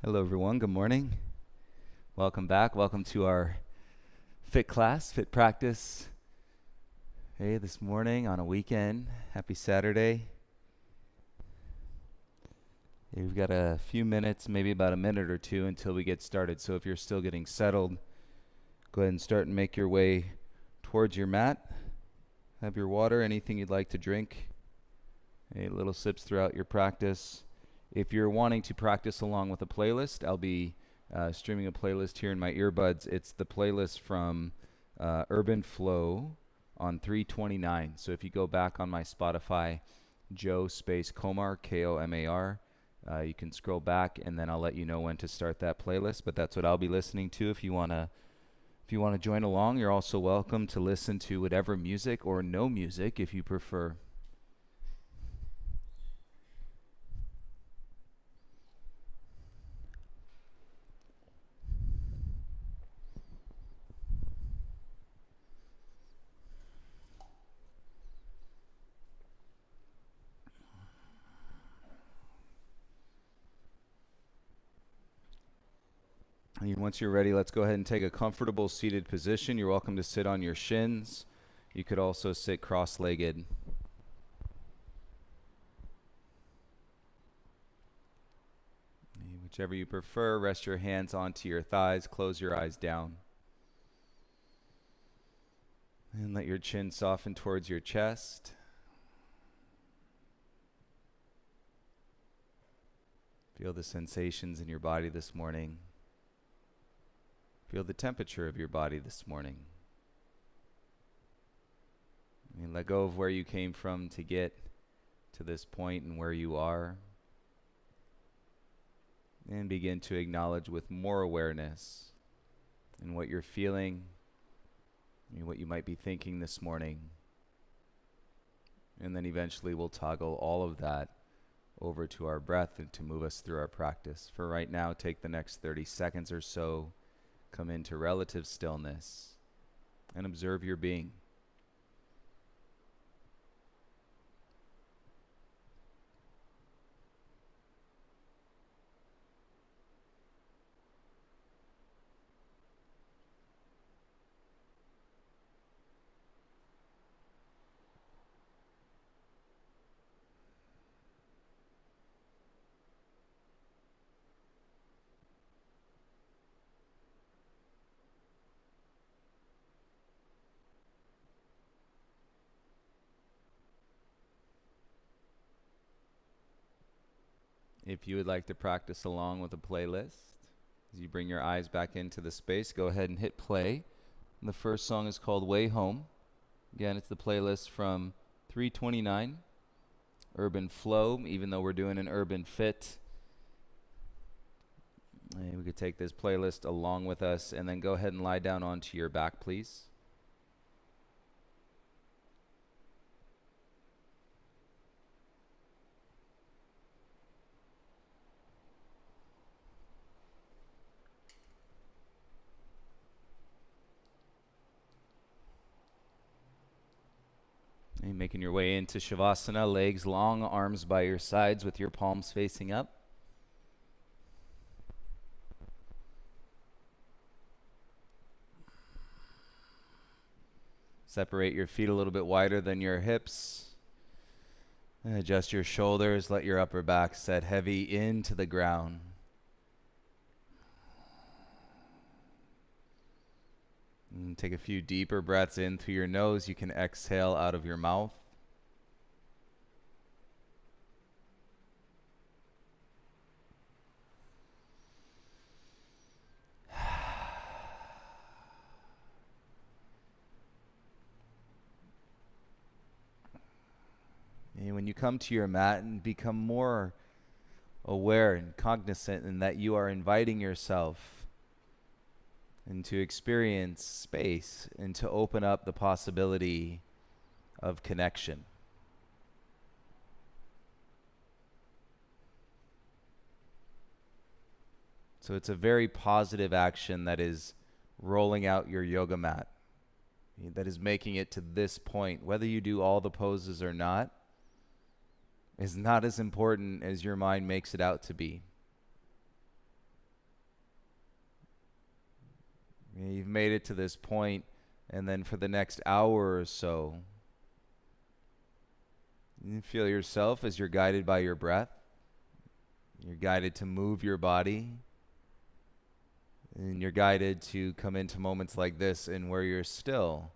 Hello, everyone. Good morning. Welcome back. Welcome to our fit class, fit practice. Hey, this morning on a weekend. Happy Saturday. Hey, we've got a few minutes, maybe about a minute or two until we get started. So if you're still getting settled, go ahead and start and make your way towards your mat. Have your water, anything you'd like to drink. Hey, little sips throughout your practice. If you're wanting to practice along with a playlist, I'll be streaming a playlist here in my earbuds. It's the playlist from Urban Flow on 329. So if you go back on my Spotify, Joe space Komar, Komar, you can scroll back and then I'll let you know when to start that playlist. But that's what I'll be listening to. If you wanna join along, you're also welcome to listen to whatever music or no music if you prefer. And once you're ready, let's go ahead and take a comfortable seated position. You're welcome to sit on your shins. You could also sit cross-legged. Whichever you prefer, rest your hands onto your thighs, close your eyes down. And let your chin soften towards your chest. Feel the sensations in your body this morning. Feel the temperature of your body this morning. And let go of where you came from to get to this point and where you are. And begin to acknowledge with more awareness in what you're feeling and what you might be thinking this morning. And then eventually we'll toggle all of that over to our breath and to move us through our practice. For right now, take the next 30 seconds or so. Come into relative stillness and observe your being. If you would like to practice along with a playlist, as you bring your eyes back into the space, go ahead and hit play. And the first song is called Way Home. Again, it's the playlist from 329, Urban Flow, even though we're doing an Urban Fit. And we could take this playlist along with us and then go ahead and lie down onto your back, please. And making your way into Shavasana, legs long, arms by your sides with your palms facing up. Separate your feet a little bit wider than your hips. And adjust your shoulders, let your upper back set heavy into the ground. And take a few deeper breaths in through your nose. You can exhale out of your mouth. And when you come to your mat and become more aware and cognizant in that you are inviting yourself and to experience space and to open up the possibility of connection. So it's a very positive action that is rolling out your yoga mat, that is making it to this point. Whether you do all the poses or not is not as important as your mind makes it out to be. You've made it to this point, and then for the next hour or so, you feel yourself as you're guided by your breath. You're guided to move your body. And you're guided to come into moments like this and where you're still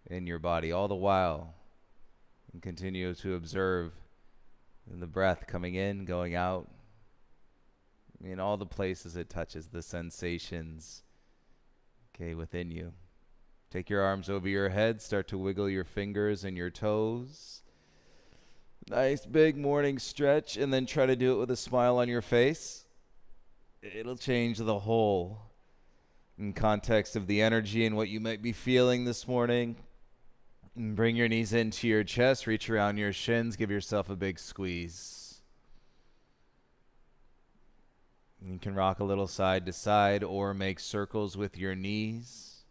in your body all the while, and continue to observe the breath coming in, going out, in all the places it touches, the sensations, within you. Take your arms over your head, start to wiggle your fingers and your toes. Nice big morning stretch, and then try to do it with a smile on your face. It'll change the whole in context of the energy and what you might be feeling this morning. And bring your knees into your chest, reach around your shins, give yourself a big squeeze. You can rock a little side to side or make circles with your knees.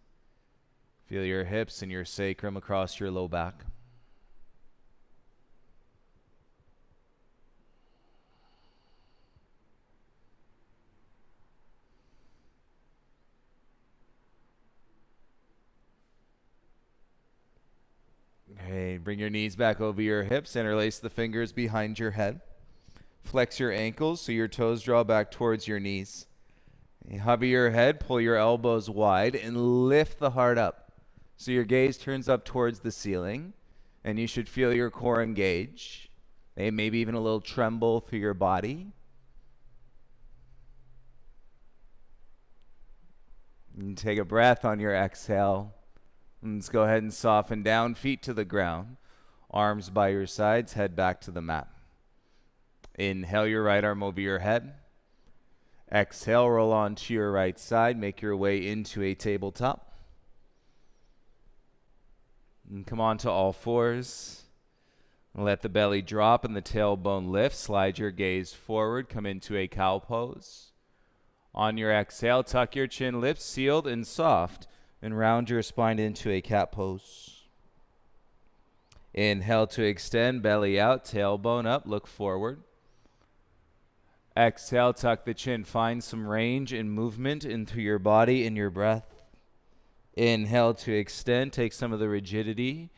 Feel your hips and your sacrum across your low back. Okay, bring your knees back over your hips, interlace the fingers behind your head. Flex your ankles so your toes draw back towards your knees. Hover your head, pull your elbows wide, and lift the heart up. So your gaze turns up towards the ceiling, and you should feel your core engage. Maybe even a little tremble through your body. And take a breath on your exhale. And let's go ahead and soften down, feet to the ground, arms by your sides, head back to the mat. Inhale your right arm over your head. Exhale, roll onto your right side, make your way into a tabletop. And come on to all fours. Let the belly drop and the tailbone lift. Slide your gaze forward, come into a cow pose. On your exhale, tuck your chin, lips sealed and soft, and round your spine into a cat pose. Inhale to extend, belly out, tailbone up, look forward. Exhale, tuck the chin, find some range and movement into your body and your breath. Inhale to extend, take some of the rigidity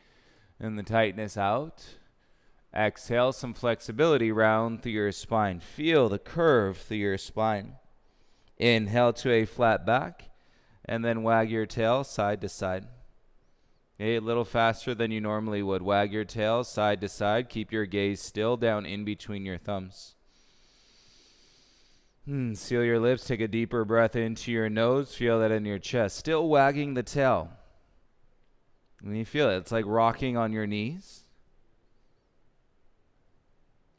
and the tightness out. Exhale, some flexibility round through your spine. Feel the curve through your spine. Inhale to a flat back, and then wag your tail side to side. A little faster than you normally would. Wag your tail side to side. Keep your gaze still down in between your thumbs. Seal your lips. Take a deeper breath into your nose. Feel that in your chest. Still wagging the tail. When you feel it, it's like rocking on your knees.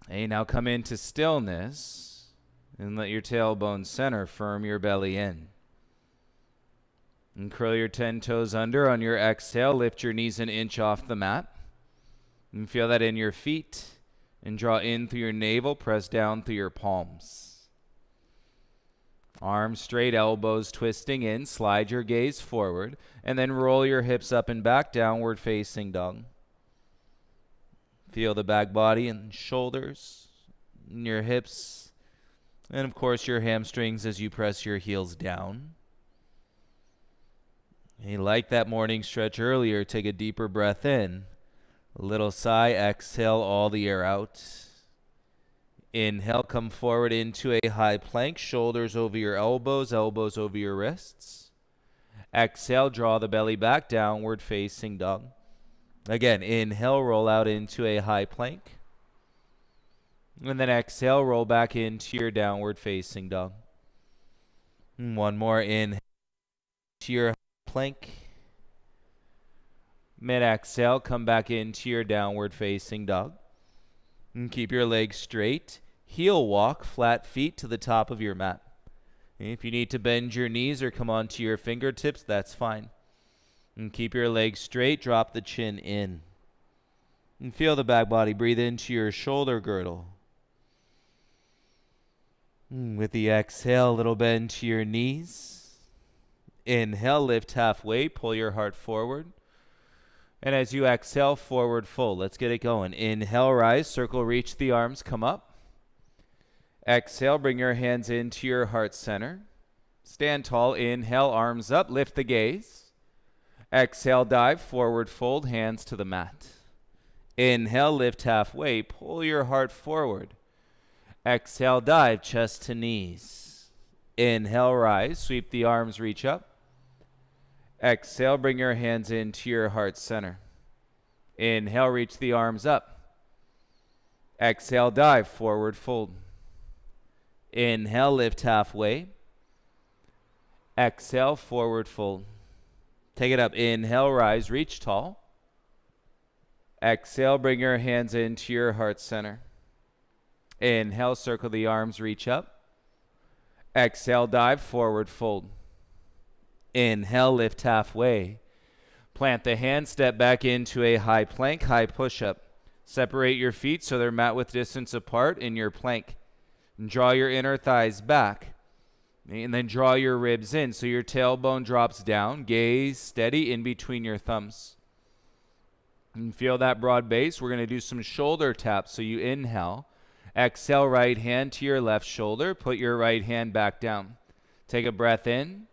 Hey, now come into stillness and let your tailbone center. Firm your belly in. And curl your 10 toes under. On your exhale, lift your knees an inch off the mat. And feel that in your feet. And draw in through your navel. Press down through your palms. Arms straight, elbows twisting in. Slide your gaze forward. And then roll your hips up and back, downward facing dog. Feel the back body and shoulders. And your hips. And of course your hamstrings as you press your heels down. And like that morning stretch earlier, take a deeper breath in. A little sigh, exhale all the air out. Inhale, come forward into a high plank, shoulders over your elbows, elbows over your wrists. Exhale, draw the belly back, downward facing dog. Again, inhale, roll out into a high plank. And then exhale, roll back into your downward facing dog. And one more, inhale to your plank. Mid-exhale, come back into your downward facing dog. And keep your legs straight. Heel walk, flat feet to the top of your mat. If you need to bend your knees or come onto your fingertips, that's fine. And keep your legs straight, drop the chin in. And feel the back body, breathe into your shoulder girdle. With the exhale, a little bend to your knees. Inhale, lift halfway, pull your heart forward. And as you exhale, forward fold. Let's get it going. Inhale, rise, circle, reach the arms, come up. Exhale, bring your hands into your heart center. Stand tall. Inhale, arms up, lift the gaze. Exhale, dive, forward fold, hands to the mat. Inhale, lift halfway, pull your heart forward. Exhale, dive, chest to knees. Inhale, rise, sweep the arms, reach up. Exhale, bring your hands into your heart center. Inhale, reach the arms up. Exhale, dive, forward fold. Inhale, lift halfway. Exhale, forward fold. Take it up. Inhale, rise, reach tall. Exhale, bring your hands into your heart center. Inhale, circle the arms, reach up. Exhale, dive, forward fold. Inhale, lift halfway. Plant the hands, step back into a high plank, high push-up. Separate your feet so they're mat width distance apart in your plank. And draw your inner thighs back. And then draw your ribs in so your tailbone drops down. Gaze steady in between your thumbs. And feel that broad base. We're going to do some shoulder taps. So you inhale. Exhale, right hand to your left shoulder. Put your right hand back down. Take a breath in.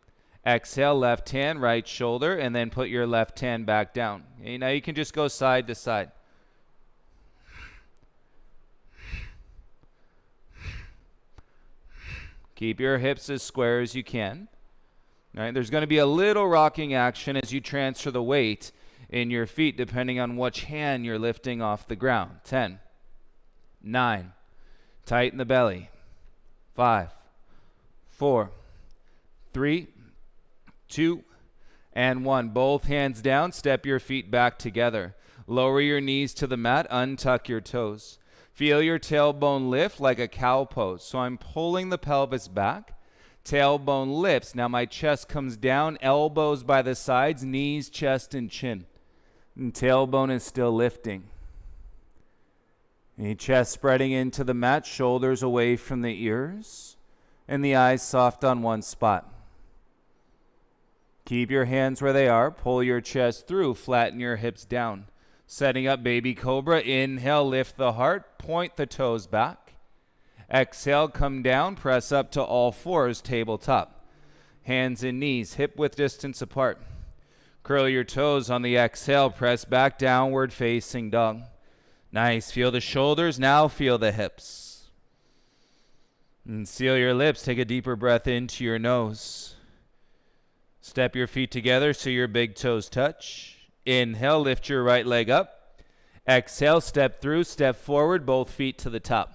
Exhale, left hand, right shoulder, and then put your left hand back down. Okay, now you can just go side to side. Keep your hips as square as you can. All right, there's going to be a little rocking action as you transfer the weight in your feet depending on which hand you're lifting off the ground. 10, 9, tighten the belly. 5, 4, 3, 2, and 1. Both hands down, step your feet back together. Lower your knees to the mat, untuck your toes. Feel your tailbone lift like a cow pose. So I'm pulling the pelvis back. Tailbone lifts. Now my chest comes down, elbows by the sides, knees, chest, and chin. And tailbone is still lifting. And chest spreading into the mat, shoulders away from the ears, and the eyes soft on one spot. Keep your hands where they are. Pull your chest through. Flatten your hips down. Setting up baby cobra. Inhale, lift the heart. Point the toes back. Exhale, come down. Press up to all fours, tabletop. Hands and knees, hip width distance apart. Curl your toes on the exhale. Press back, downward facing dog. Nice. Feel the shoulders. Now feel the hips. And seal your lips. Take a deeper breath into your nose. Step your feet together so your big toes touch. Inhale, lift your right leg up. Exhale, step through, step forward, both feet to the top.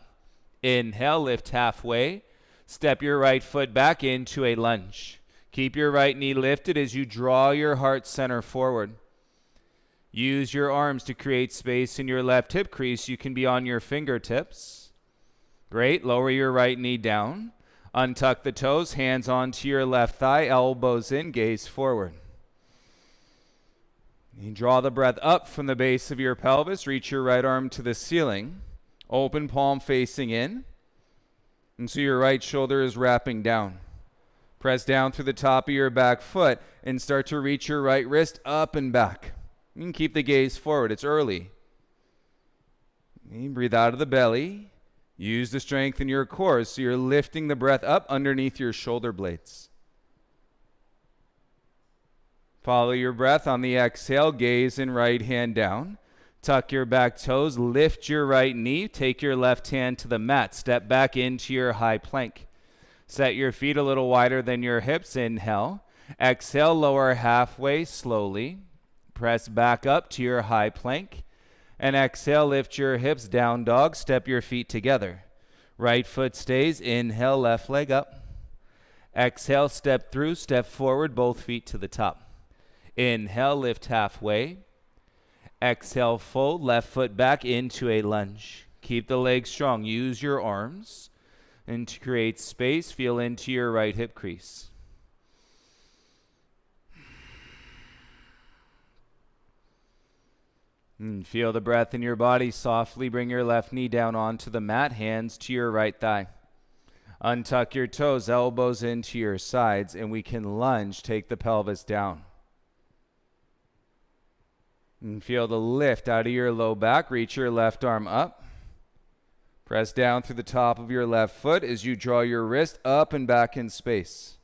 Inhale, lift halfway. Step your right foot back into a lunge. Keep your right knee lifted as you draw your heart center forward. Use your arms to create space in your left hip crease. You can be on your fingertips. Great. Lower your right knee down. Untuck the toes, hands onto your left thigh, elbows in, gaze forward. You draw the breath up from the base of your pelvis, reach your right arm to the ceiling, open palm facing in, and so your right shoulder is wrapping down. Press down through the top of your back foot and start to reach your right wrist up and back. You can keep the gaze forward, it's early. You breathe out of the belly. Use the strength in your core so you're lifting the breath up underneath your shoulder blades. Follow your breath on the exhale, gaze and right hand down. Tuck your back toes, lift your right knee, take your left hand to the mat, step back into your high plank. Set your feet a little wider than your hips, inhale. Exhale, lower halfway slowly. Press back up to your high plank. And exhale, lift your hips, down dog, step your feet together. Right foot stays, inhale, left leg up. Exhale, step through, step forward, both feet to the top. Inhale, lift halfway. Exhale, fold, left foot back into a lunge. Keep the legs strong, use your arms. And to create space, feel into your right hip crease. And feel the breath in your body. Softly bring your left knee down onto the mat, hands to your right thigh. Untuck your toes, elbows into your sides, and we can lunge, take the pelvis down. And feel the lift out of your low back, reach your left arm up. Press down through the top of your left foot as you draw your wrist up and back in space.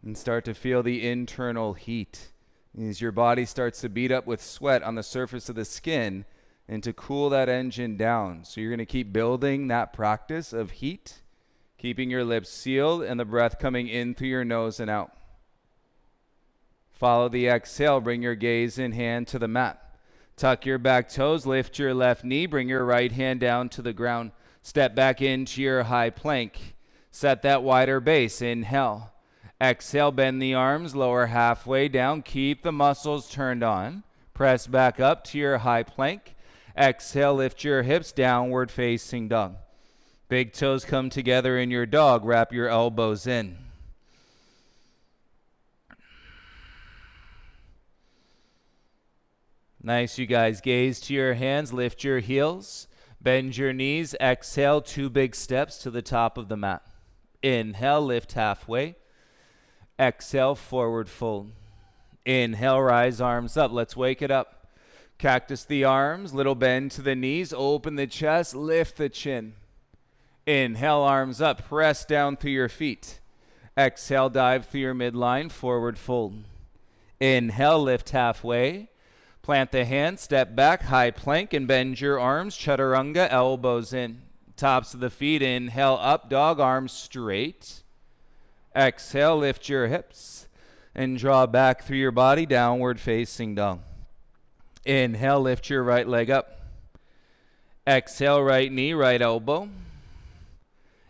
And start to feel the internal heat as your body starts to beat up with sweat on the surface of the skin and to cool that engine down. So you're going to keep building that practice of heat, keeping your lips sealed and the breath coming in through your nose and out. Follow the exhale. Bring your gaze and hand to the mat. Tuck your back toes, lift your left knee, bring your right hand down to the ground. Step back into your high plank. Set that wider base. Inhale. Exhale, bend the arms, lower halfway down. Keep the muscles turned on. Press back up to your high plank. Exhale, lift your hips, downward facing dog. Big toes come together in your dog. Wrap your elbows in. Nice, you guys. Gaze to your hands, lift your heels, bend your knees. Exhale, 2 big steps to the top of the mat. Inhale, lift halfway. Exhale, forward fold. Inhale, rise arms up. Let's wake it up. Cactus the arms, little bend to the knees, open the chest, lift the chin. Inhale, arms up, press down through your feet. Exhale, dive through your midline, forward fold. Inhale, lift halfway. Plant the hands, step back, high plank, and bend your arms, chaturanga, elbows in. Tops of the feet, inhale, up dog, arms straight. Exhale, lift your hips, and draw back through your body, downward facing dog. Inhale, lift your right leg up. Exhale, right knee, right elbow.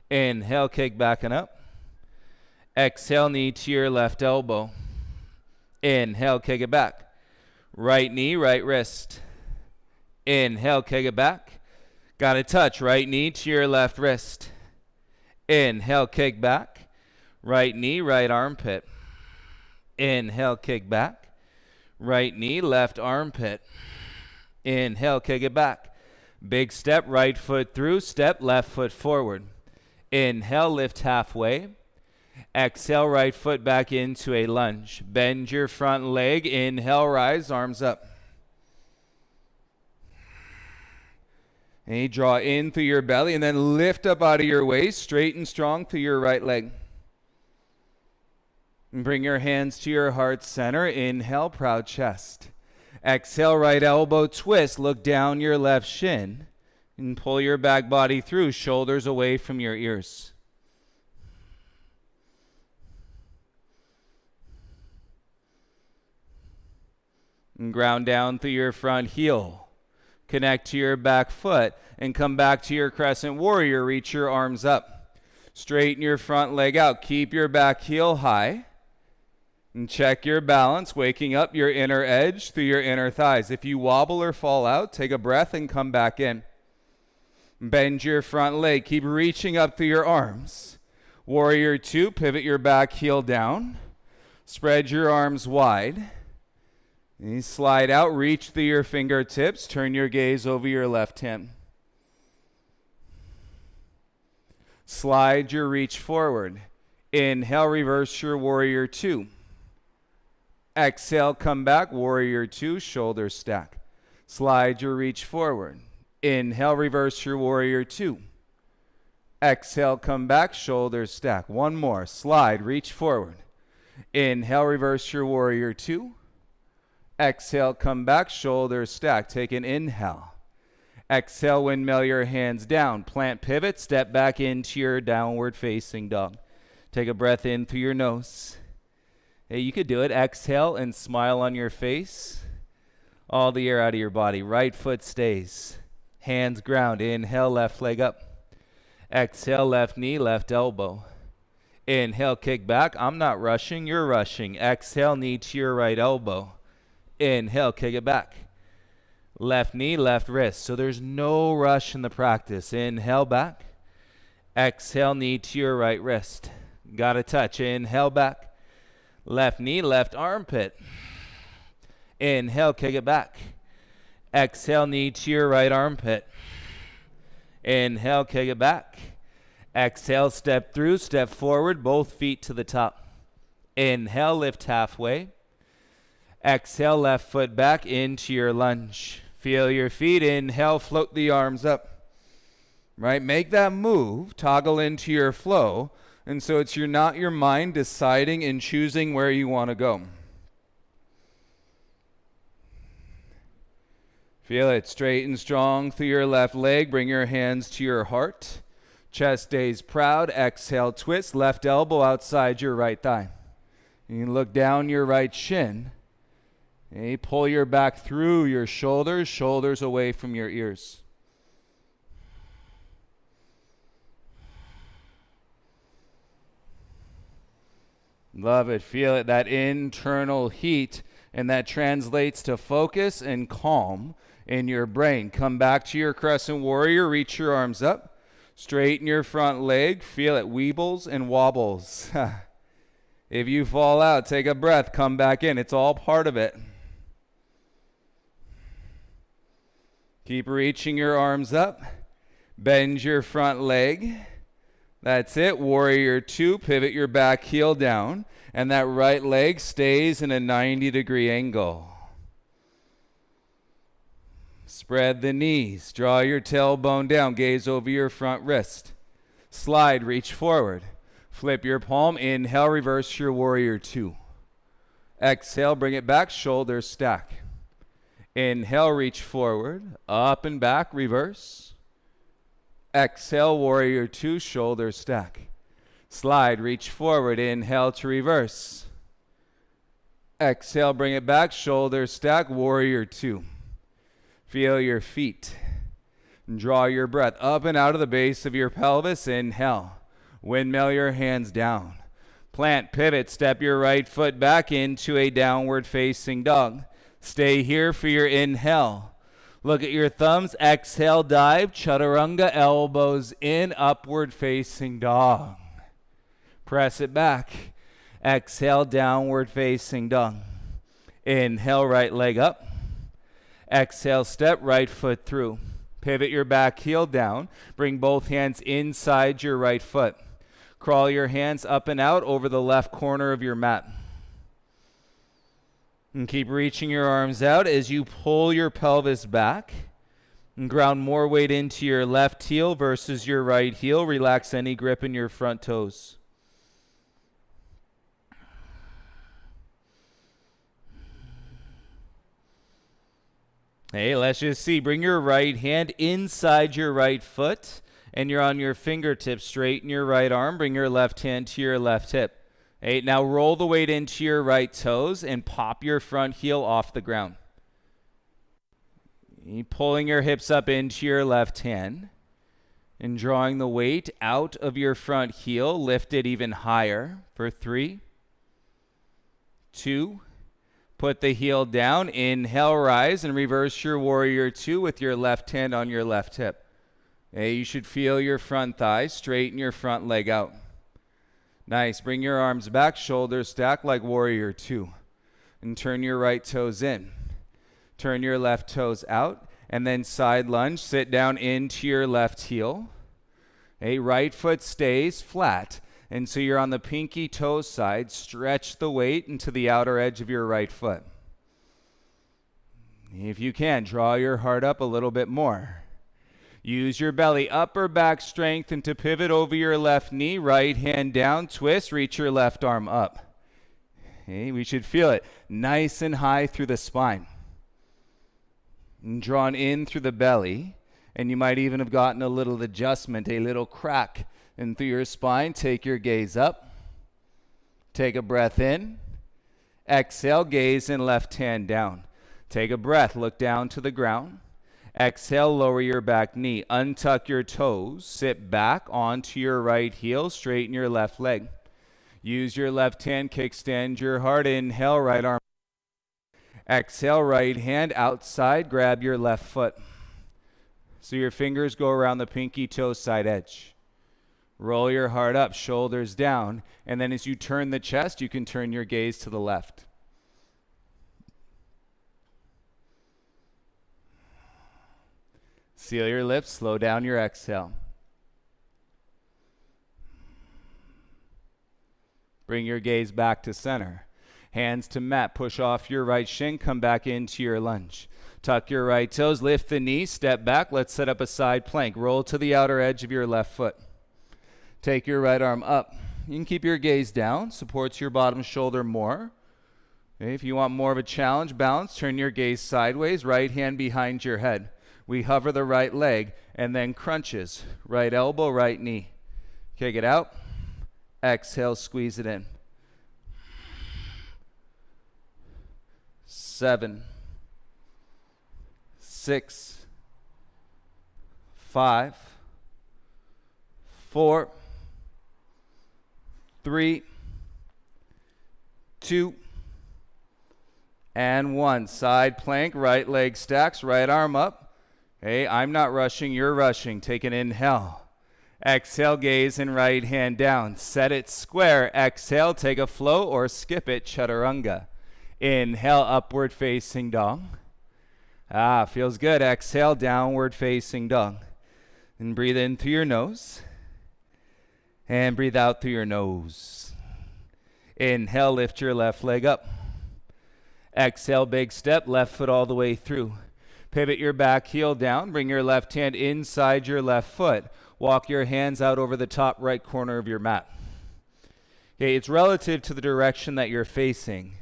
Inhale, kick back and up. Exhale, knee to your left elbow. Inhale, kick it back. Right knee, right wrist. Inhale, kick it back. Got to touch. Right knee to your left wrist. Inhale, kick back. Right knee, right armpit. Inhale, kick back. Right knee, left armpit. Inhale, kick it back. Big step, right foot through, step, left foot forward. Inhale, lift halfway. Exhale, right foot back into a lunge. Bend your front leg. Inhale, rise, arms up. And you draw in through your belly and then lift up out of your waist, straight and strong through your right leg. And bring your hands to your heart center. Inhale, proud chest. Exhale, right elbow twist. Look down your left shin and pull your back body through, shoulders away from your ears. And ground down through your front heel. Connect to your back foot and come back to your crescent warrior. Reach your arms up. Straighten your front leg out. Keep your back heel high. And check your balance, waking up your inner edge through your inner thighs. If you wobble or fall out, take a breath and come back in. Bend your front leg. Keep reaching up through your arms. Warrior 2, pivot your back heel down. Spread your arms wide. And you slide out, reach through your fingertips. Turn your gaze over your left hip. Slide your reach forward. Inhale, reverse your warrior 2. Exhale, come back, warrior 2, shoulders stack. Slide your reach forward. Inhale, reverse your warrior 2. Exhale, come back, shoulders stack. One more, slide, reach forward. Inhale, reverse your warrior 2. Exhale, come back, shoulders stack. Take an inhale. Exhale, windmill your hands down. Plant pivot, step back into your downward facing dog. Take a breath in through your nose. Hey, you could do it. Exhale and smile on your face. All the air out of your body. Right foot stays. Hands ground. Inhale, left leg up. Exhale, left knee, left elbow. Inhale, kick back. I'm not rushing. You're rushing. Exhale, knee to your right elbow. Inhale, kick it back. Left knee, left wrist. So there's no rush in the practice. Inhale, back. Exhale, knee to your right wrist. Got to touch. Inhale, back. Left knee, left armpit. Inhale, kick it back. Exhale, knee to your right armpit. Inhale, kick it back. Exhale, step through, step forward, both feet to the top. Inhale, lift halfway. Exhale, left foot back into your lunge. Feel your feet. Inhale, float the arms up. Right? Make that move. Toggle into your flow And so it's not your mind deciding and choosing where you want to go. Feel it straight and strong through your left leg. Bring your hands to your heart. Chest stays proud. Exhale, twist. Left elbow outside your right thigh. You look down your right shin. Okay, pull your back through your shoulders, shoulders away from your ears. Love it. Feel it, that internal heat, and that translates to focus and calm in your brain. Come back to your crescent warrior. Reach your arms up. Straighten your front leg. Feel it, weebles and wobbles. If you fall out, take a breath. Come back in. It's all part of it. Keep reaching your arms up. Bend your front leg. That's it. Warrior 2. Pivot your back heel down. And that right leg stays in a 90-degree angle. Spread the knees. Draw your tailbone down. Gaze over your front wrist. Slide. Reach forward. Flip your palm. Inhale. Reverse your warrior 2. Exhale. Bring it back. Shoulders stack. Inhale. Reach forward. Up and back. Reverse. Exhale. Warrior 2. Shoulders stack. Slide. Reach forward. Inhale to reverse. Exhale. Bring it back. Shoulders stack. Warrior 2. Feel your feet. Draw your breath up and out of the base of your pelvis. Inhale. Windmill your hands down. Plant, pivot, step your right foot back into a downward facing dog. Stay here for your inhale. Look at your thumbs. Exhale, dive. Chaturanga, elbows in, upward facing dog. Press it back. Exhale, downward facing dog. Inhale, right leg up. Exhale, step right foot through. Pivot your back heel down. Bring both hands inside your right foot. Crawl your hands up and out over the left corner of your mat. And keep reaching your arms out as you pull your pelvis back. And ground more weight into your left heel versus your right heel. Relax any grip in your front toes. Hey, let's just see. Bring your right hand inside your right foot, and you're on your fingertips. Straighten your right arm. Bring your left hand to your left hip. Hey, now roll the weight into your right toes and pop your front heel off the ground. You're pulling your hips up into your left hand and drawing the weight out of your front heel. Lift it even higher for 3, 2, put the heel down. Inhale, rise, and reverse your warrior 2 with your left hand on your left hip. Okay, you should feel your front thigh. Straighten your front leg out. Nice. Bring your arms back, shoulders stack like warrior 2. And turn your right toes in. Turn your left toes out. And then side lunge. Sit down into your left heel. Okay, right foot stays flat. And so you're on the pinky toe side. Stretch the weight into the outer edge of your right foot. If you can, draw your heart up a little bit more. Use your belly, upper back strength, and to pivot over your left knee. Right hand down, twist, reach your left arm up. Okay, we should feel it nice and high through the spine. And drawn in through the belly. And you might even have gotten a little adjustment, a little crack. And through your spine, take your gaze up. Take a breath in. Exhale, gaze and left hand down. Take a breath, look down to the ground. Exhale, lower your back knee. Untuck your toes. Sit back onto your right heel. Straighten your left leg. Use your left hand, kickstand your heart. Inhale, right arm. Exhale, right hand outside. Grab your left foot. So your fingers go around the pinky toe side edge. Roll your heart up, shoulders down, and then as you turn the chest, you can turn your gaze to the left. Seal your lips, slow down your exhale. Bring your gaze back to center. Hands to mat, push off your right shin, come back into your lunge. Tuck your right toes, lift the knee, step back, let's set up a side plank. Roll to the outer edge of your left foot. Take your right arm up. You can keep your gaze down, supports your bottom shoulder more. Okay, if you want more of a challenge, balance, turn your gaze sideways, right hand behind your head. We hover the right leg and then crunches. Right elbow, right knee. Kick it out. Exhale, squeeze it in. 7, 6, 5, 4, 3, 2, and 1. Side plank, right leg stacks, right arm up. Hey, I'm not rushing, you're rushing. Take an inhale. Exhale, gaze and right hand down. Set it square. Exhale, take a flow or skip it, chaturanga. Inhale, upward facing dog. Feels good. Exhale, downward facing dog. And breathe in through your nose. And breathe out through your nose. Inhale, lift your left leg up. Exhale, big step, left foot all the way through. Pivot your back heel down. Bring your left hand inside your left foot. Walk your hands out over the top right corner of your mat. Okay, it's relative to the direction that you're facing,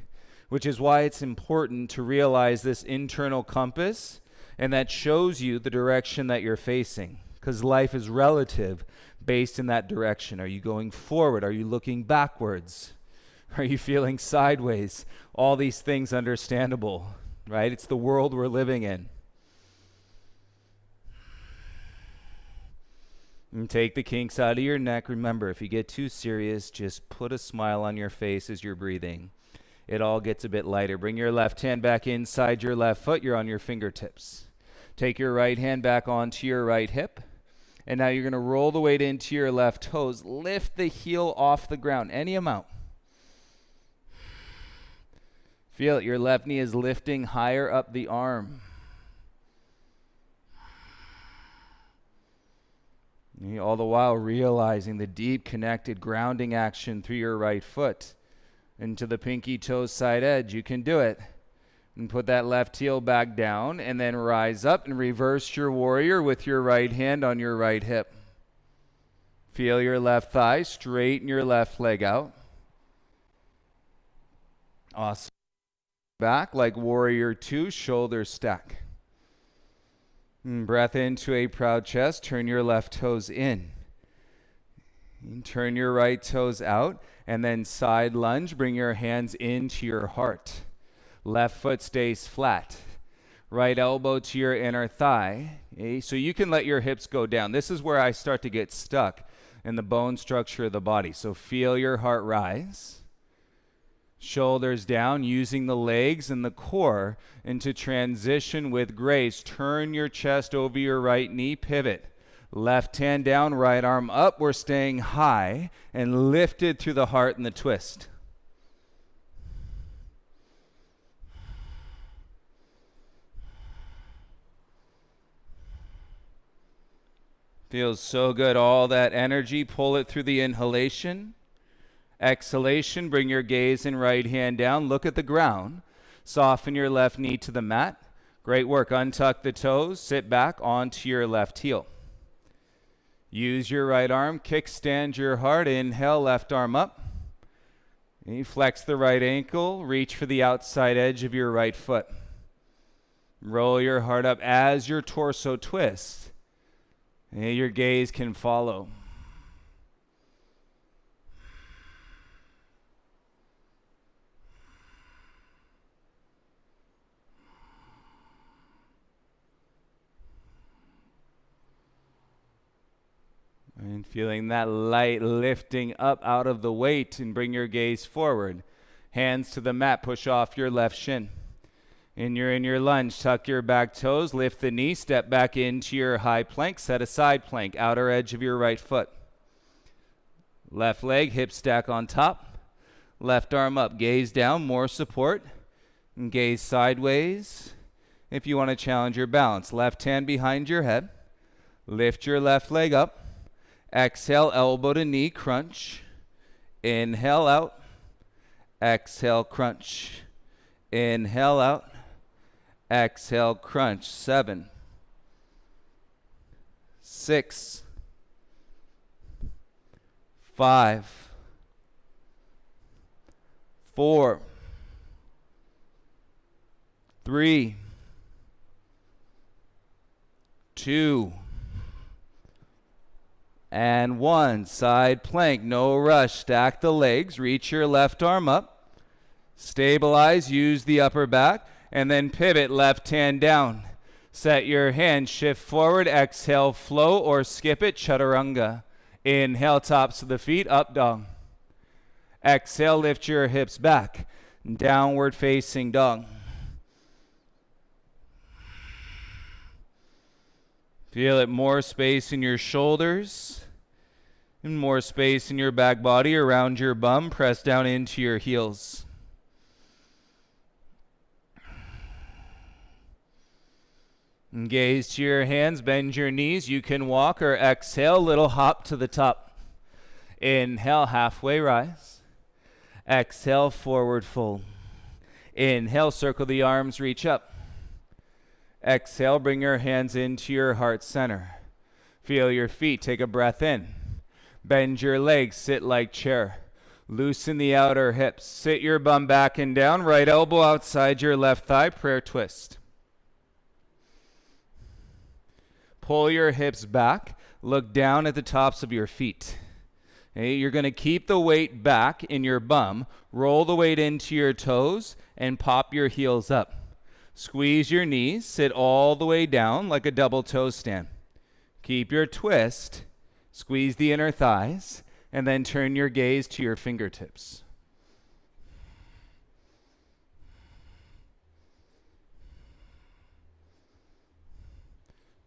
which is why it's important to realize this internal compass, and that shows you the direction that you're facing, because life is relative based in that direction. Are you going forward? Are you looking backwards? Are you feeling sideways? All these things understandable, right? It's the world we're living in. And take the kinks out of your neck. Remember, if you get too serious, just put a smile on your face as you're breathing. It all gets a bit lighter. Bring your left hand back inside your left foot. You're on your fingertips. Take your right hand back onto your right hip. And now you're going to roll the weight into your left toes. Lift the heel off the ground, any amount. Feel it. Your left knee is lifting higher up the arm. All the while realizing the deep connected grounding action through your right foot into the pinky toe side edge. You can do it. And put that left heel back down and then rise up and reverse your warrior with your right hand on your right hip. Feel your left thigh, straighten your left leg out. Awesome. Back like warrior 2, shoulders stack. Breath into a proud chest. Turn your left toes in. And turn your right toes out. And then side lunge. Bring your hands into your heart. Left foot stays flat. Right elbow to your inner thigh. Okay? So you can let your hips go down. This is where I start to get stuck in the bone structure of the body. So feel your heart rise. Shoulders down, using the legs and the core into transition with grace. Turn your chest over your right knee, pivot. Left hand down, right arm up. We're staying high and lifted through the heart and the twist. Feels so good. All that energy, pull it through the inhalation. Exhalation, bring your gaze and right hand down. Look at the ground. Soften your left knee to the mat. Great work. Untuck the toes. Sit back onto your left heel. Use your right arm. Kickstand your heart. Inhale, left arm up. And you flex the right ankle. Reach for the outside edge of your right foot. Roll your heart up as your torso twists. And your gaze can follow. And feeling that light lifting up out of the weight, and bring your gaze forward. Hands to the mat, push off your left shin. And you're in your lunge, tuck your back toes, lift the knee, step back into your high plank, set a side plank, outer edge of your right foot. Left leg, hip stack on top. Left arm up, gaze down, more support. And gaze sideways. If you want to challenge your balance, left hand behind your head. Lift your left leg up. Exhale, elbow to knee, crunch. Inhale out. Exhale, crunch. Inhale out. Exhale, crunch. 7, 6, 5, 4, 3, 2, and 1. Side plank, no rush. Stack the legs, reach your left arm up. Stabilize, use the upper back, and then pivot, left hand down. Set your hand, shift forward, exhale, flow or skip it, chaturanga. Inhale, tops of the feet, up dog. Exhale, lift your hips back, downward facing dog. Feel it, more space in your shoulders and more space in your back body around your bum. Press down into your heels. And gaze to your hands, bend your knees. You can walk or exhale, little hop to the top. Inhale, halfway rise. Exhale, forward fold. Inhale, circle the arms, reach up. Exhale, bring your hands into your heart center. Feel your feet, take a breath in. Bend your legs, sit like chair. Loosen the outer hips. Sit your bum back and down, right elbow outside your left thigh, prayer twist. Pull your hips back, look down at the tops of your feet. Okay, you're going to keep the weight back in your bum, roll the weight into your toes, and pop your heels up. Squeeze your knees, sit all the way down like a double toe stand. Keep your twist, squeeze the inner thighs, and then turn your gaze to your fingertips.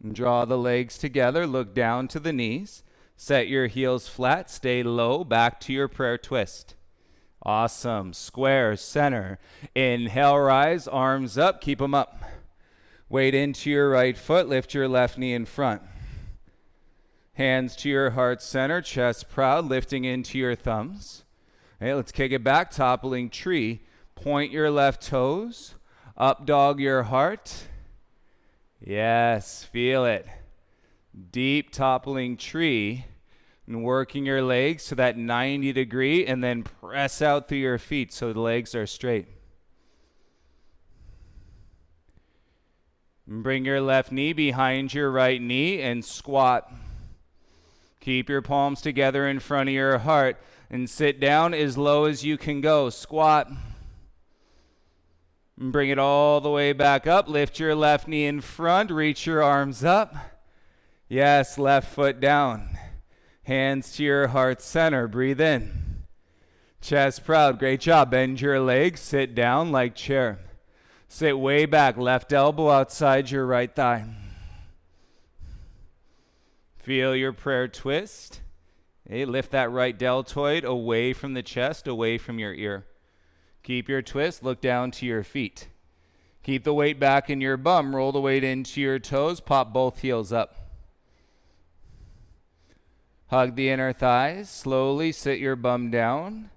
And draw the legs together, look down to the knees, set your heels flat, stay low, back to your prayer twist. Awesome. Square, center. Inhale, rise, arms up, keep them up. Weight into your right foot, lift your left knee in front. Hands to your heart center, chest proud, lifting into your thumbs. Okay, let's kick it back, toppling tree. Point your left toes, up dog your heart. Yes, feel it. Deep toppling tree. And working your legs to that 90 degree and then press out through your feet so the legs are straight. And bring your left knee behind your right knee and squat. Keep your palms together in front of your heart and sit down as low as you can go. Squat. And bring it all the way back up. Lift your left knee in front. Reach your arms up. Yes, left foot down. Hands to your heart center. Breathe in. Chest proud. Great job. Bend your legs. Sit down like chair. Sit way back. Left elbow outside your right thigh. Feel your prayer twist. Hey, lift that right deltoid away from the chest, away from your ear. Keep your twist. Look down to your feet. Keep the weight back in your bum. Roll the weight into your toes. Pop both heels up. Hug the inner thighs. Slowly sit your bum down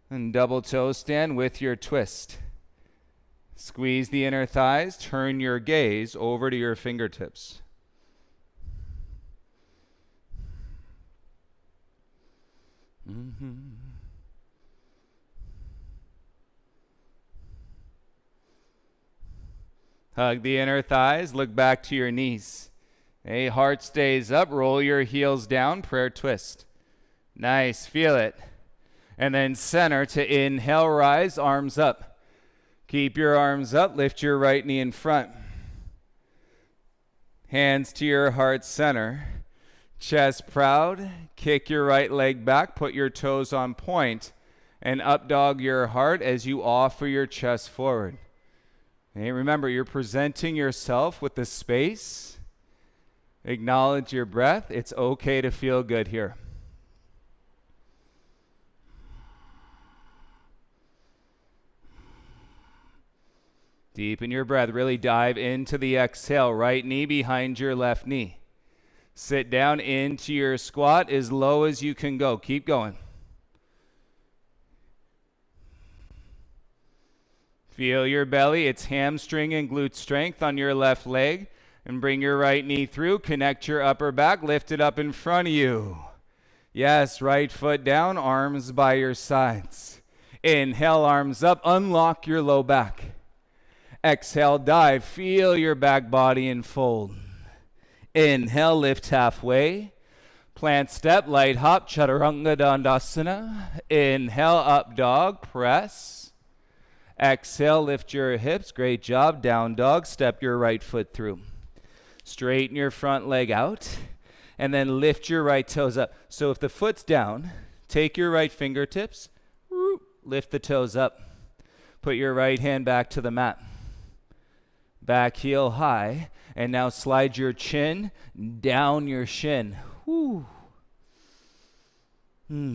and double toe stand with your twist. Squeeze the inner thighs. Turn your gaze over to your fingertips. Hug the inner thighs. Look back to your knees. Hey, heart stays up. Roll your heels down. Prayer twist. Nice. Feel it. And then center to inhale, rise, arms up. Keep your arms up. Lift your right knee in front. Hands to your heart center. Chest proud. Kick your right leg back. Put your toes on point. And up dog your heart as you offer your chest forward. Hey, remember, you're presenting yourself with the space. Acknowledge your breath. It's okay to feel good here. Deepen your breath. Really dive into the exhale. Right knee behind your left knee. Sit down into your squat as low as you can go. Keep going. Feel your belly. It's hamstring and glute strength on your left leg. And bring your right knee through. Connect your upper back. Lift it up in front of you. Yes, right foot down, arms by your sides. Inhale, arms up, unlock your low back. Exhale, dive, feel your back body enfold. Inhale, lift halfway. Plant step, light hop, Chaturanga Dandasana. Inhale, up dog, press. Exhale, lift your hips, great job. Down dog, step your right foot through. Straighten your front leg out, and then lift your right toes up. So if the foot's down, take your right fingertips, lift the toes up. Put your right hand back to the mat. Back heel high, and now slide your chin down your shin. Whew.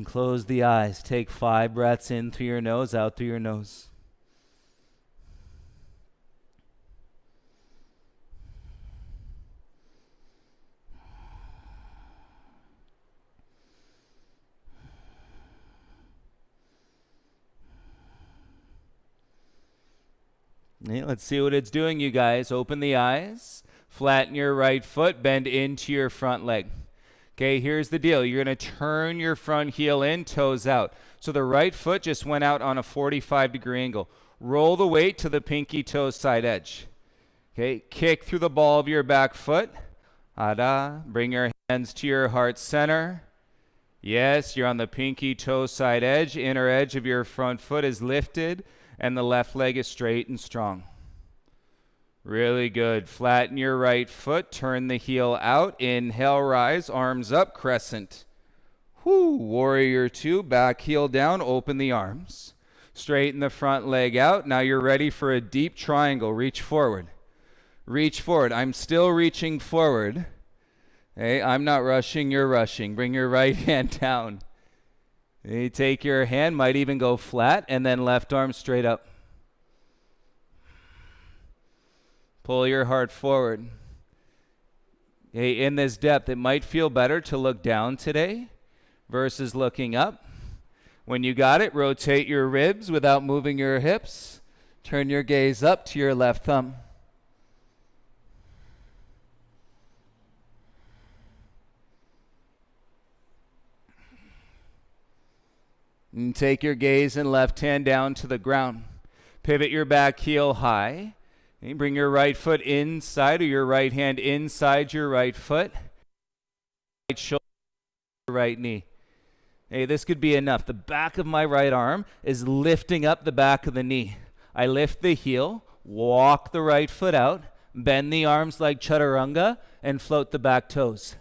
Close the eyes. Take 5 breaths in through your nose, out through your nose. Okay, let's see what it's doing, you guys. Open the eyes, flatten your right foot, bend into your front leg. Okay, here's the deal. You're going to turn your front heel in, toes out. So the right foot just went out on a 45-degree angle. Roll the weight to the pinky toe side edge. Okay, kick through the ball of your back foot. Ada. Bring your hands to your heart center. Yes, you're on the pinky toe side edge. Inner edge of your front foot is lifted, and the left leg is straight and strong. Really good. Flatten your right foot. Turn the heel out. Inhale, rise. Arms up. Crescent. Whoo. Warrior 2. Back heel down. Open the arms. Straighten the front leg out. Now you're ready for a deep triangle. Reach forward. Reach forward. I'm still reaching forward. Okay, I'm not rushing. You're rushing. Bring your right hand down. You take your hand, might even go flat, and then left arm straight up. Pull your heart forward. Okay, in this depth, it might feel better to look down today versus looking up. When you got it, rotate your ribs without moving your hips. Turn your gaze up to your left thumb. And take your gaze and left hand down to the ground. Pivot your back heel high. And bring your right foot inside, or your right hand inside your right foot. Right shoulder, right knee. Hey, this could be enough. The back of my right arm is lifting up the back of the knee. I lift the heel, walk the right foot out, bend the arms like chaturanga, and float the back toes.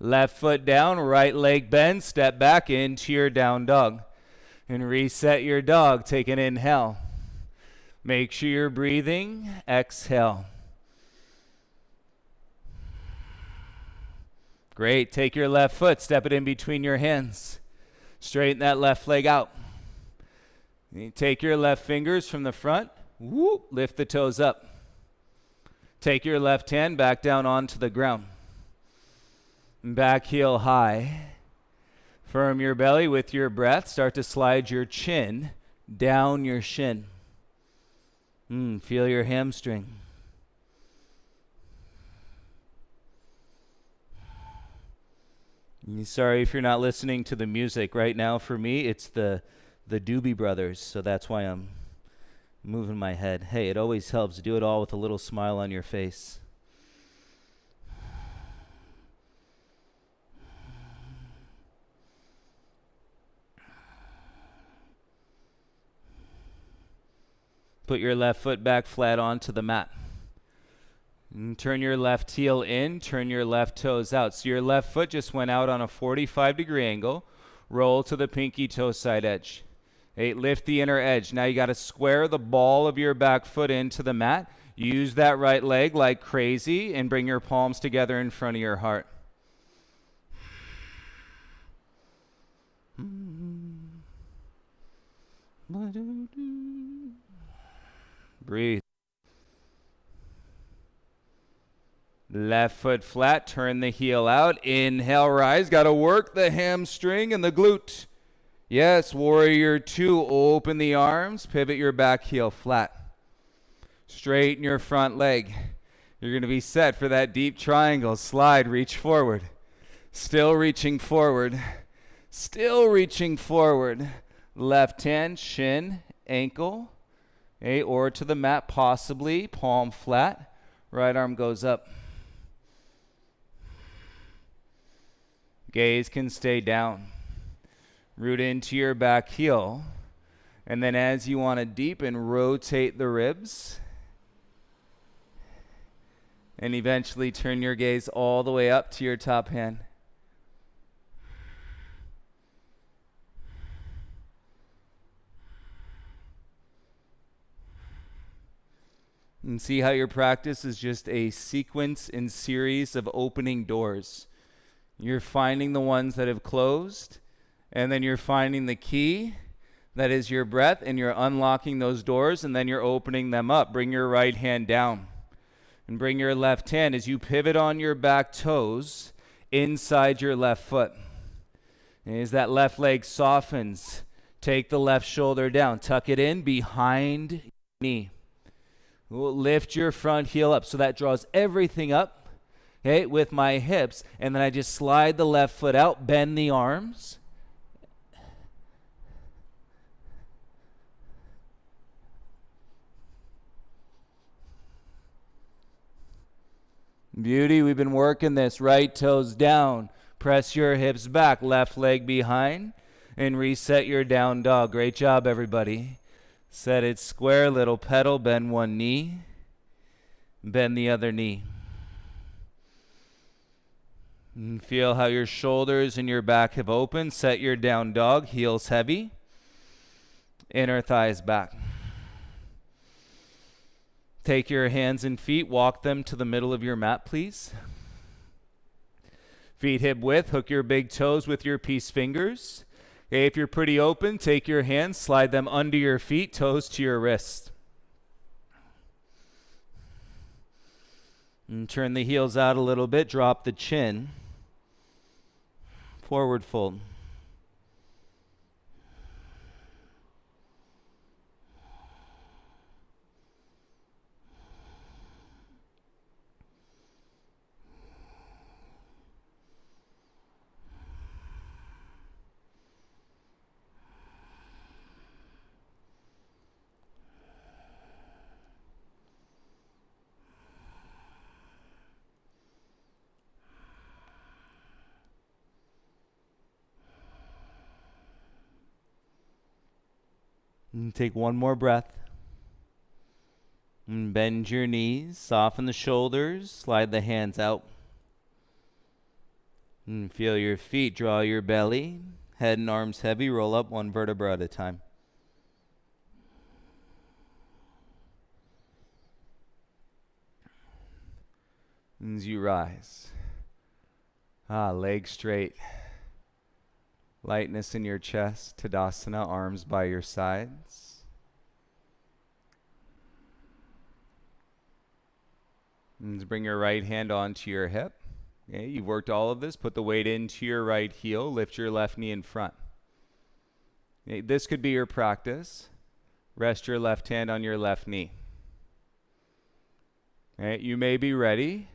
Left foot down, right leg bend, step back into your down dog. And reset your dog. Take an inhale. Make sure you're breathing. Exhale. Great. Take your left foot, step it in between your hands. Straighten that left leg out. You take your left fingers from the front. Whoop, lift the toes up. Take your left hand back down onto the ground. Back heel high. Firm your belly with your breath. Start to slide your chin down your shin. Feel your hamstring. Sorry if you're not listening to the music. Right now for me, it's the Doobie Brothers, so that's why I'm moving my head. Hey, it always helps. Do it all with a little smile on your face. Put your left foot back flat onto the mat. And turn your left heel in, turn your left toes out. So your left foot just went out on a 45-degree angle. Roll to the pinky toe side edge. Hey, lift the inner edge. Now you got to square the ball of your back foot into the mat. Use that right leg like crazy and bring your palms together in front of your heart. Breathe. Left foot flat, turn the heel out. Inhale, rise. Got to work the hamstring and the glute. Yes, warrior 2. Open the arms. Pivot your back heel flat. Straighten your front leg. You're going to be set for that deep triangle. Slide, reach forward. Still reaching forward. Still reaching forward. Left hand, shin, ankle, okay, or to the mat possibly, palm flat. Right arm goes up. Gaze can stay down. Root into your back heel. And then as you want to deepen, rotate the ribs. And eventually turn your gaze all the way up to your top hand. And see how your practice is just a sequence and series of opening doors. You're finding the ones that have closed, and then you're finding the key, that is your breath, and you're unlocking those doors, and then you're opening them up. Bring your right hand down, and bring your left hand as you pivot on your back toes inside your left foot. And as that left leg softens, take the left shoulder down, tuck it in behind your knee. We'll lift your front heel up, so that draws everything up, okay, with my hips, and then I just slide the left foot out, bend the arms. Beauty, we've been working this. Right toes down, press your hips back, left leg behind, and reset your down dog. Great job, everybody. Set it square, little pedal, bend one knee, bend the other knee. And feel how your shoulders and your back have opened. Set your down dog, heels heavy, inner thighs back. Take your hands and feet, walk them to the middle of your mat, please. Feet hip width, hook your big toes with your peace fingers. Okay, if you're pretty open, take your hands, slide them under your feet, toes to your wrist. And turn the heels out a little bit, drop the chin. Forward fold. And take one more breath. And bend your knees, soften the shoulders, slide the hands out. And feel your feet draw your belly, head and arms heavy, roll up one vertebra at a time. And as you rise, legs straight. Lightness in your chest, Tadasana, arms by your sides. And bring your right hand onto your hip. Okay, you've worked all of this. Put the weight into your right heel. Lift your left knee in front. Okay, this could be your practice. Rest your left hand on your left knee. Okay, you may be ready.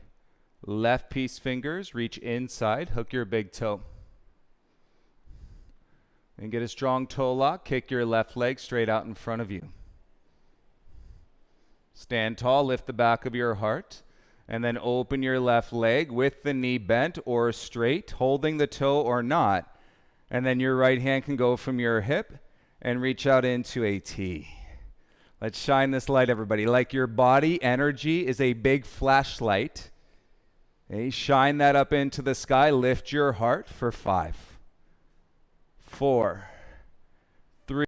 Left peace fingers, reach inside, hook your big toe. And get a strong toe lock. Kick your left leg straight out in front of you. Stand tall, lift the back of your heart, and then open your left leg with the knee bent or straight, holding the toe or not. And then your right hand can go from your hip and reach out into a T. Let's shine this light, everybody. Like your body energy is a big flashlight. Okay, shine that up into the sky. Lift your heart for 5, 4, 3,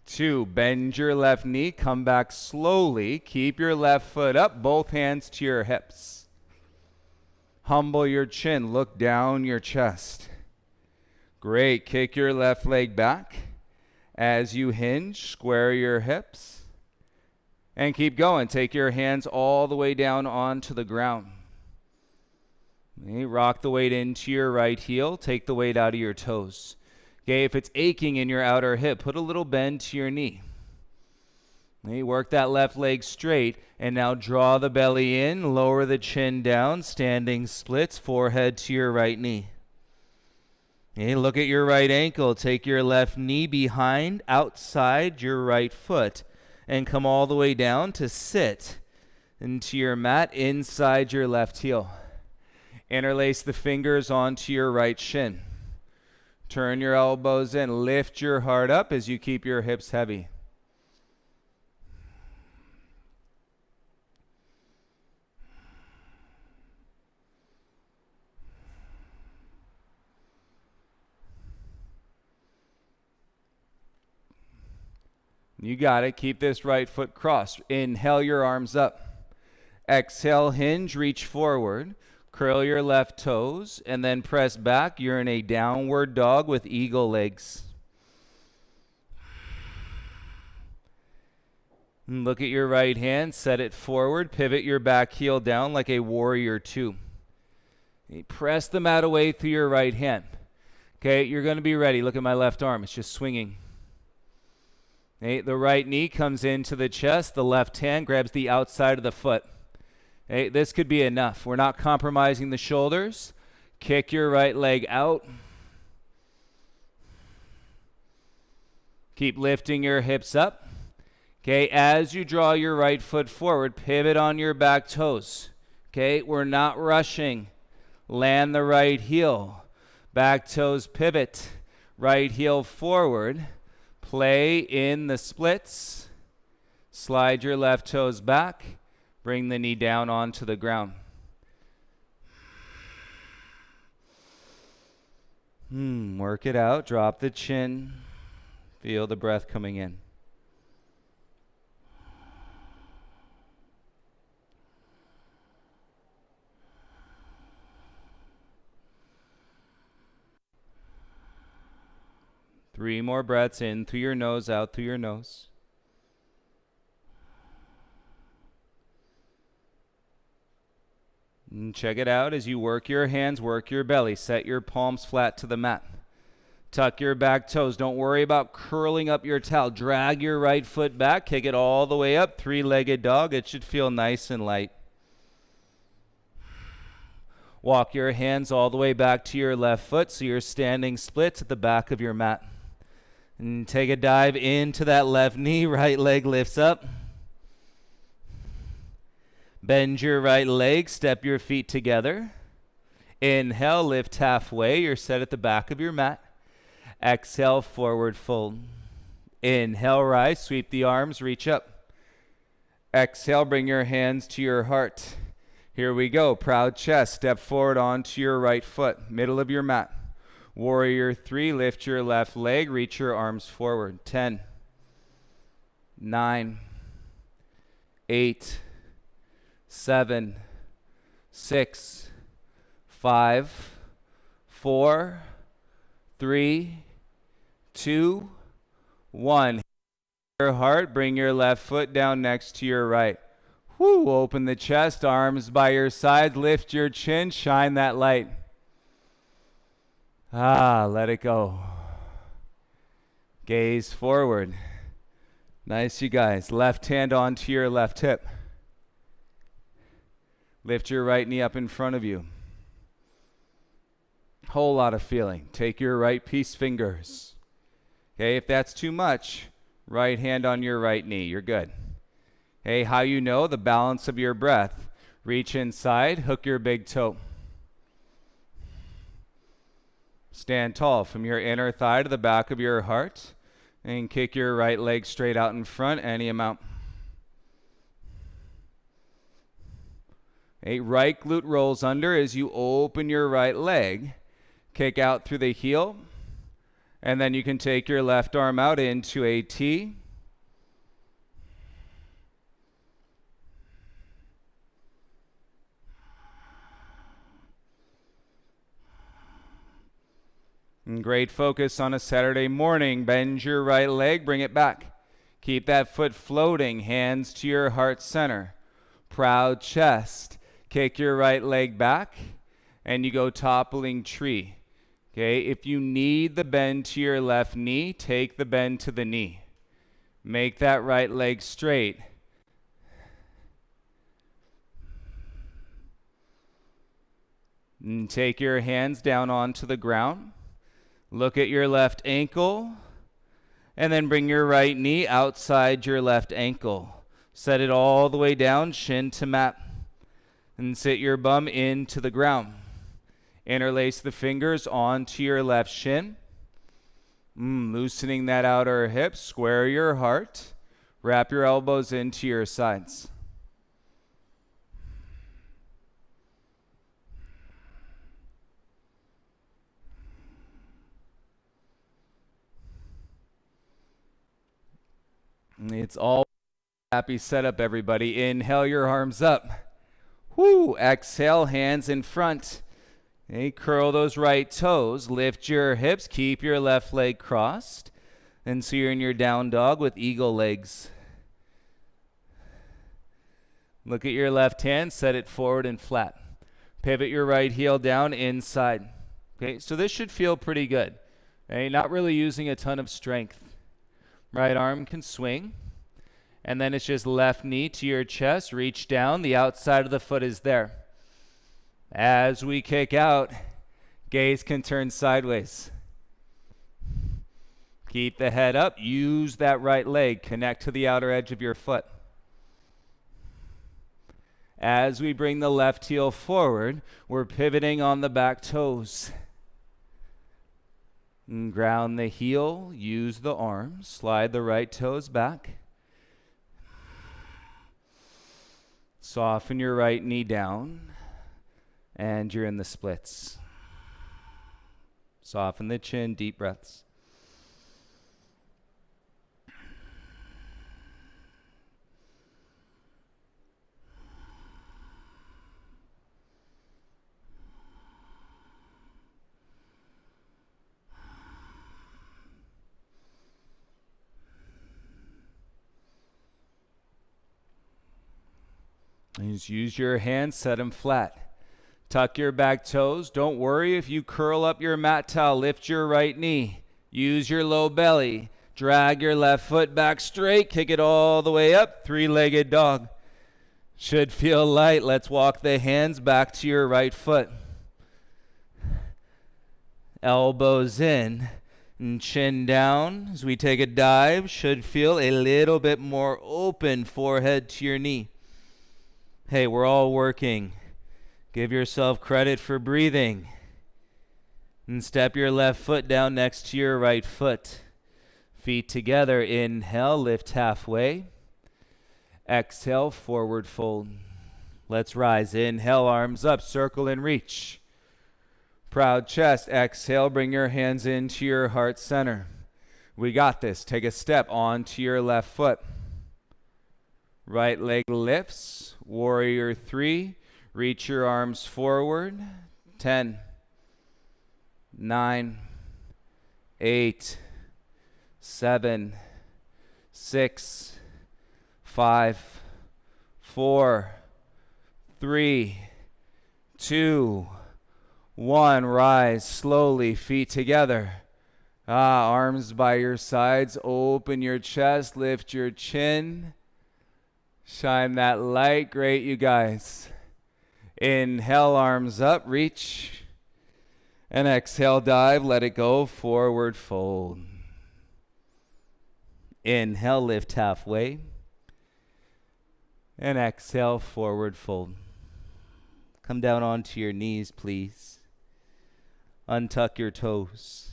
2. Bend your left knee. Come back slowly. Keep your left foot up. Both hands to your hips. Humble your chin. Look down your chest. Great. Kick your left leg back. As you hinge, square your hips. And keep going. Take your hands all the way down onto the ground. Okay, rock the weight into your right heel. Take the weight out of your toes. Okay, if it's aching in your outer hip, put a little bend to your knee. Okay, work that left leg straight, and now draw the belly in, lower the chin down, standing splits, forehead to your right knee. Okay, look at your right ankle. Take your left knee behind, outside your right foot, and come all the way down to sit into your mat inside your left heel. Interlace the fingers onto your right shin. Turn your elbows in. Lift your heart up as you keep your hips heavy. You got it. Keep this right foot crossed. Inhale your arms up. Exhale, hinge, reach forward. Curl your left toes and then press back. You're in a downward dog with eagle legs. And look at your right hand. Set it forward. Pivot your back heel down like a warrior two. Press the mat away through your right hand. Okay, you're going to be ready. Look at my left arm. It's just swinging. Okay, the right knee comes into the chest. The left hand grabs the outside of the foot. Okay, this could be enough. We're not compromising the shoulders. Kick your right leg out. Keep lifting your hips up. Okay, as you draw your right foot forward, pivot on your back toes. Okay, we're not rushing. Land the right heel. Back toes pivot. Right heel forward. Play in the splits. Slide your left toes back. Bring the knee down onto the ground. Work it out. Drop the chin. Feel the breath coming in. Three more breaths in through your nose, out through your nose. And check it out as you work your hands, work your belly. Set your palms flat to the mat. Tuck your back toes. Don't worry about curling up your towel. Drag your right foot back. Kick it all the way up. Three-legged dog. It should feel nice and light. Walk your hands all the way back to your left foot so you're standing splits at the back of your mat. And take a dive into that left knee. Right leg lifts up. Bend your right leg. Step your feet together. Inhale, lift halfway. You're set at the back of your mat. Exhale, forward fold. Inhale, rise. Sweep the arms. Reach up. Exhale, bring your hands to your heart. Here we go. Proud chest. Step forward onto your right foot. Middle of your mat. Warrior three. Lift your left leg. Reach your arms forward. 10, 9, 8, 7, 6, 5, 4, 3, 2, 1. Your heart. Bring your left foot down next to your right. Woo, open the chest, arms by your side, lift your chin, shine that light. Let it go. Gaze forward. Nice, you guys. Left hand onto your left hip. Lift your right knee up in front of you. Whole lot of feeling. Take your right peace fingers. Okay, if that's too much, right hand on your right knee. You're good. Hey, how you know? The balance of your breath. Reach inside, hook your big toe. Stand tall from your inner thigh to the back of your heart and kick your right leg straight out in front, any amount. Hey, right glute rolls under as you open your right leg. Kick out through the heel, and then you can take your left arm out into a T. And great focus on a Saturday morning. Bend your right leg, bring it back. Keep that foot floating, hands to your heart center. Proud chest. Kick your right leg back, and you go toppling tree. Okay, if you need the bend to your left knee, take the bend to the knee. Make that right leg straight. And take your hands down onto the ground. Look at your left ankle, and then bring your right knee outside your left ankle. Set it all the way down, shin to mat, and sit your bum into the ground. Interlace the fingers onto your left shin. Loosening that outer hip, square your heart. Wrap your elbows into your sides. It's all happy setup, everybody. Inhale your arms up. Whoo! Exhale, hands in front. Okay, curl those right toes. Lift your hips. Keep your left leg crossed. And so you're in your down dog with eagle legs. Look at your left hand. Set it forward and flat. Pivot your right heel down inside. Okay, so this should feel pretty good. Okay, not really using a ton of strength. Right arm can swing. And then it's just left knee to your chest. Reach down. The outside of the foot is there. As we kick out, gaze can turn sideways. Keep the head up. Use that right leg. Connect to the outer edge of your foot. As we bring the left heel forward, we're pivoting on the back toes. And ground the heel. Use the arms. Slide the right toes back. Soften your right knee down. And you're in the splits. Soften the chin, deep breaths. And just use your hands, set them flat. Tuck your back toes. Don't worry if you curl up your mat towel. Lift your right knee. Use your low belly. Drag your left foot back straight. Kick it all the way up. Three-legged dog. Should feel light. Let's walk the hands back to your right foot. Elbows in and chin down as we take a dive. Should feel a little bit more open, forehead to your knee. Hey, we're all working. Give yourself credit for breathing. And step your left foot down next to your right foot. Feet together. Inhale, lift halfway. Exhale, forward fold. Let's rise. Inhale, arms up, circle and reach. Proud chest. Exhale, bring your hands into your heart center. We got this. Take a step onto your left foot. Right leg lifts. Warrior 3. Reach your arms forward. 10, 9, 8, 7, 6, 5, 4, 3, 2, 1. Rise slowly, feet together. Arms by your sides. Open your chest, lift your chin. Shine that light. Great, you guys. Inhale, arms up, reach. And exhale, dive, let it go, forward fold. Inhale, lift halfway. And exhale, forward fold. Come down onto your knees, please. Untuck your toes.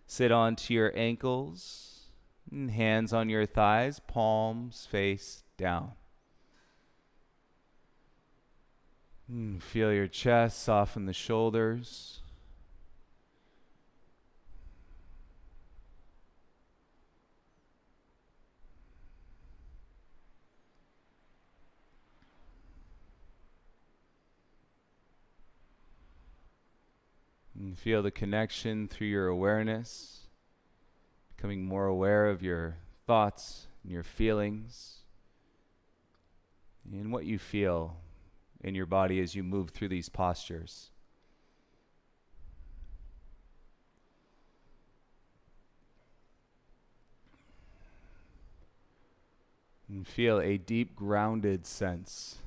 Sit onto your ankles. And hands on your thighs, palms face down. Feel your chest, soften the shoulders. And feel the connection through your awareness, becoming more aware of your thoughts and your feelings and what you feel in your body as you move through these postures. And feel a deep grounded sense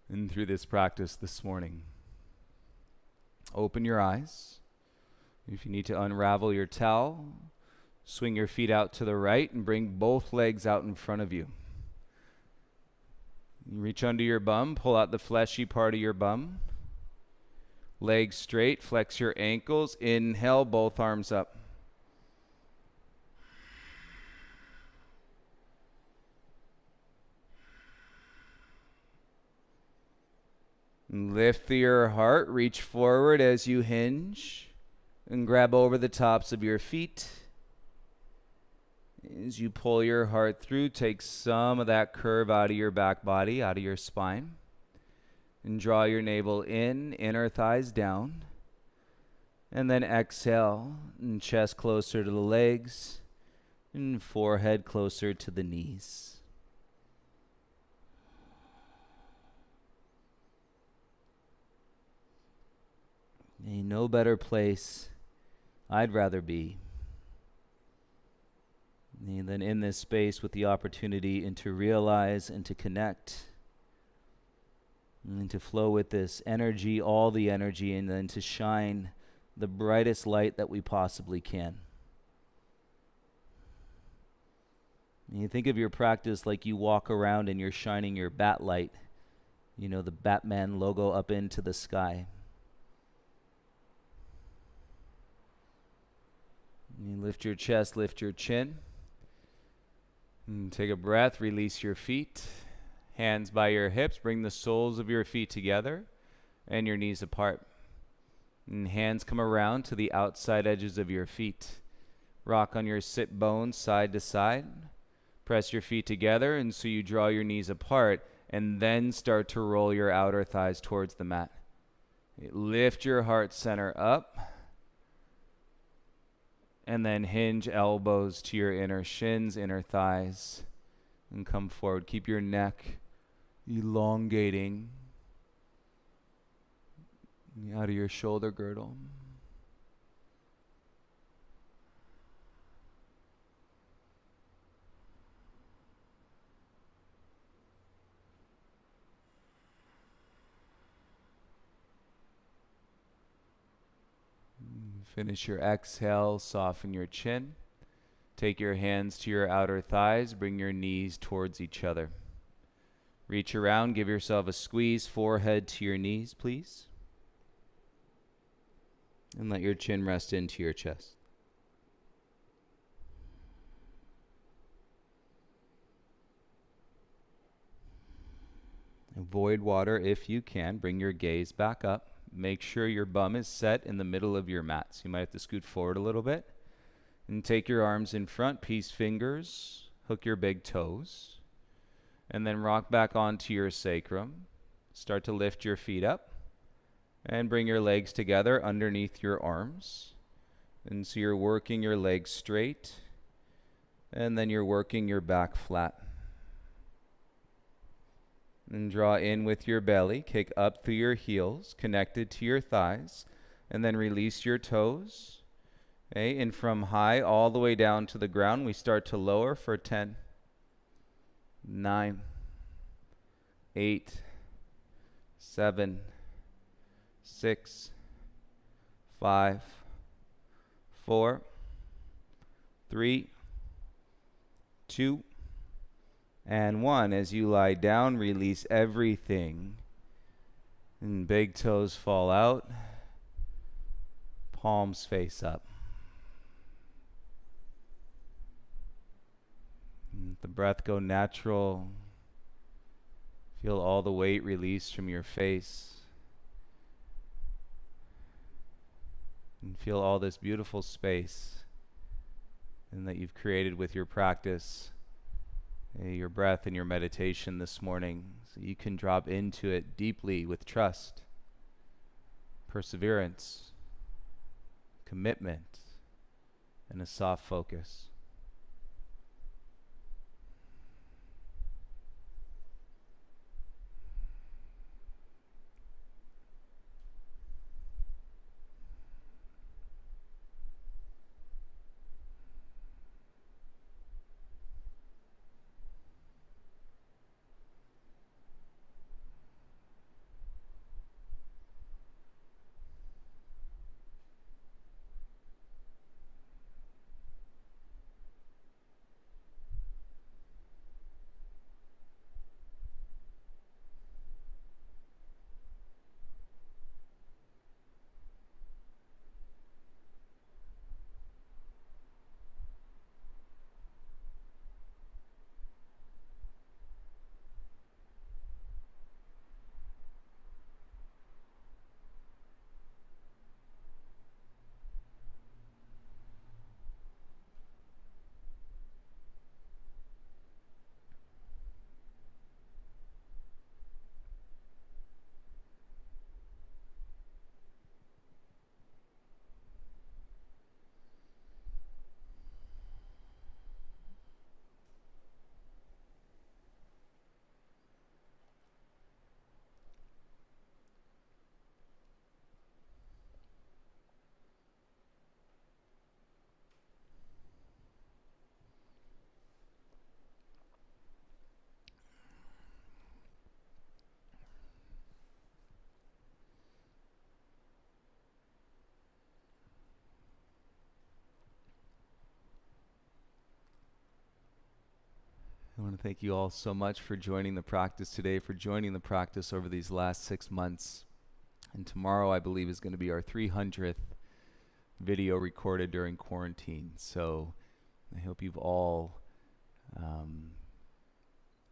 in through this practice this morning. Open your eyes. If you need to unravel your towel, swing your feet out to the right and bring both legs out in front of you. You reach under your bum, pull out the fleshy part of your bum. Legs straight, flex your ankles. Inhale, both arms up. Lift your heart, reach forward as you hinge and grab over the tops of your feet. As you pull your heart through, take some of that curve out of your back body, out of your spine. And draw your navel in, inner thighs down. And then exhale, and chest closer to the legs, and forehead closer to the knees. Ain't no better place I'd rather be than in this space with the opportunity and to realize and to connect and to flow with this energy, all the energy, and then to shine the brightest light that we possibly can. And you think of your practice like you walk around and you're shining your bat light, you know, the Batman logo up into the sky. You lift your chest, lift your chin. And take a breath, release your feet. Hands by your hips, bring the soles of your feet together and your knees apart. And hands come around to the outside edges of your feet. Rock on your sit bones side to side. Press your feet together, and so you draw your knees apart and then start to roll your outer thighs towards the mat. Lift your heart center up. And then hinge elbows to your inner shins, inner thighs, and come forward. Keep your neck elongating out of your shoulder girdle. Finish your exhale, soften your chin. Take your hands to your outer thighs, bring your knees towards each other. Reach around, give yourself a squeeze, forehead to your knees, please. And let your chin rest into your chest. Avoid water if you can. Bring your gaze back up. Make sure your bum is set in the middle of your mat. So you might have to scoot forward a little bit. And take your arms in front, peace fingers, hook your big toes. And then rock back onto your sacrum. Start to lift your feet up. And bring your legs together underneath your arms. And so you're working your legs straight. And then you're working your back flat. And draw in with your belly, kick up through your heels, connected to your thighs, and then release your toes. Okay, and from high all the way down to the ground, we start to lower for 10, 9, 8, 7, 6, 5, 4, 3, 2, and 1. As you lie down, release everything. And big toes fall out. Palms face up. And let the breath go natural. Feel all the weight release from your face. And feel all this beautiful space and that you've created with your practice. Your breath and your meditation this morning, so you can drop into it deeply with trust, perseverance, commitment, and a soft focus. want to thank you all so much for joining the practice today, for joining the practice over these last 6 months. And tomorrow, I believe, is going to be our 300th video recorded during quarantine. So I hope you've all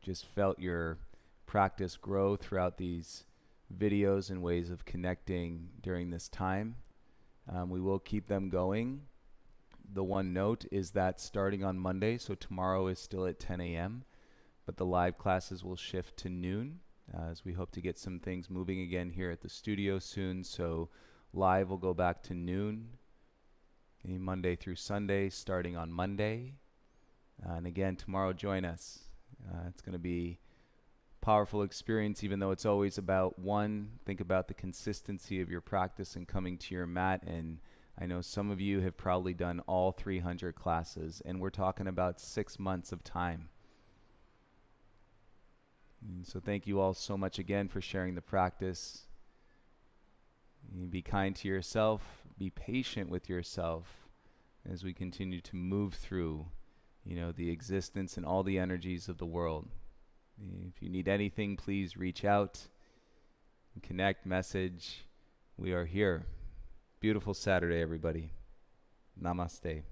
just felt your practice grow throughout these videos and ways of connecting during this time. We will keep them going. The one note is that starting on Monday, so tomorrow is still at 10 a.m., but the live classes will shift to noon as we hope to get some things moving again here at the studio soon. So live will go back to noon, Monday through Sunday, starting on Monday. And again, tomorrow, join us. It's going to be a powerful experience, even though it's always about think about the consistency of your practice and coming to your mat. And I know some of you have probably done all 300 classes, and we're talking about 6 months of time. And so thank you all so much again for sharing the practice. Be kind to yourself, be patient with yourself as we continue to move through, the existence and all the energies of the world. If you need anything, please reach out, connect, message. We are here. Beautiful Saturday, everybody. Namaste.